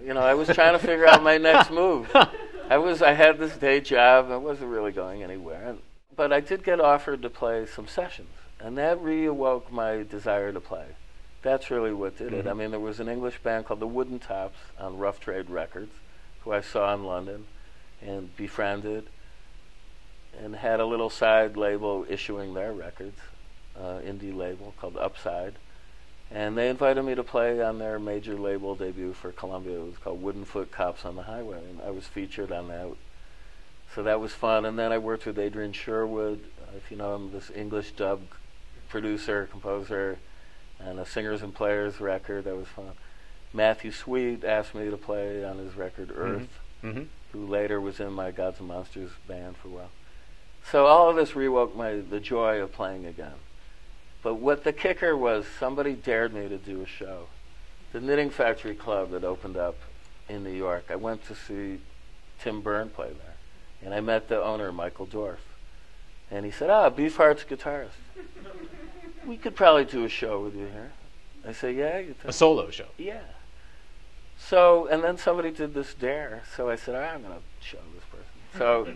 You know, I was trying to figure out my next move. I had this day job. I wasn't really going anywhere. But I did get offered to play some sessions, and that reawoke my desire to play. That's really what did it. I mean, there was an English band called the Wooden Tops on Rough Trade Records, who I saw in London and befriended, and had a little side label issuing their records, indie label called Upside. And they invited me to play on their major label debut for Columbia. It was called Wooden Foot Cops on the Highway, and I was featured on that. So that was fun. And then I worked with Adrian Sherwood, if you know him, this English dub producer, composer, and a Singers and Players record. That was fun. Matthew Sweet asked me to play on his record Earth, who later was in my Gods and Monsters band for a while. So all of this rewoke the joy of playing again. But what the kicker was, somebody dared me to do a show. The Knitting Factory Club that opened up in New York. I went to see Tim Byrne play there. And I met the owner, Michael Dorff. And he said, Beefheart's guitarist. We could probably do a show with you here. I said, yeah. A solo show? Yeah. So, and then somebody did this dare. So I said, all right, I'm going to show this person. So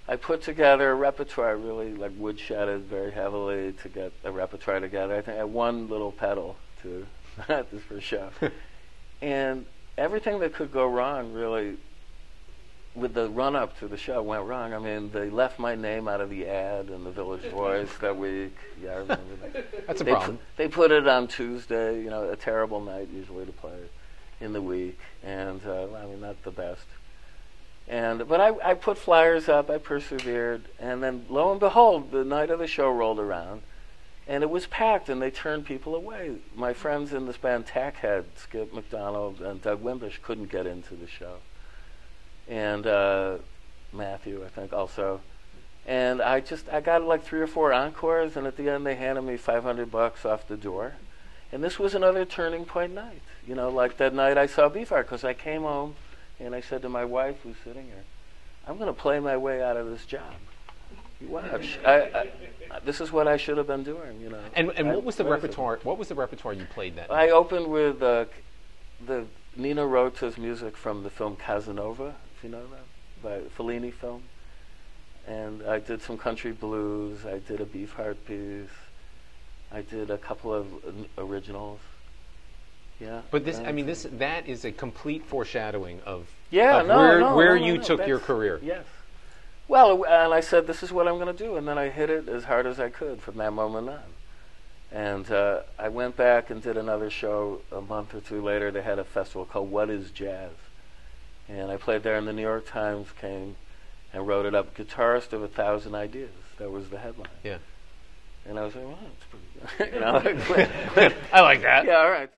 I put together a repertoire, really like woodshedded very heavily to get a repertoire together. I think I had one little pedal to this first show. And everything that could go wrong, really, with the run-up to the show went wrong. I mean, they left my name out of the ad in the Village Voice that week. Yeah, I remember that. That's a problem. They put it on Tuesday, you know, a terrible night usually to play in the week. And, I mean, not the best. But I put flyers up, I persevered, and then lo and behold, the night of the show rolled around, and it was packed, and they turned people away. My friends in this band, Tackhead, Skip McDonald and Doug Wimbish, couldn't get into the show. And Matthew, I think, also. And I got like 3 or 4 encores, and at the end they handed me $500 off the door. And this was another turning point night. You know, like that night I saw Beefheart, because I came home, and I said to my wife, who's sitting here, I'm going to play my way out of this job. You watch. This is what I should have been doing, you know. And what was the repertoire? What was the repertoire you played that night? I opened with the Nina Rota's music from the film Casanova, if you know that, by Fellini film. And I did some country blues. I did a Beefheart piece. I did a couple of originals. Yeah, but that is a complete foreshadowing of where you took your career. Yes. Well, and I said, this is what I'm going to do, and then I hit it as hard as I could from that moment on. And I went back and did another show a month or 2 later. They had a festival called What Is Jazz? And I played there, and the New York Times came and wrote it up, Guitarist of 1,000 Ideas. That was the headline. Yeah. And I was like, well, that's pretty good. You know, I like that. Yeah, all right.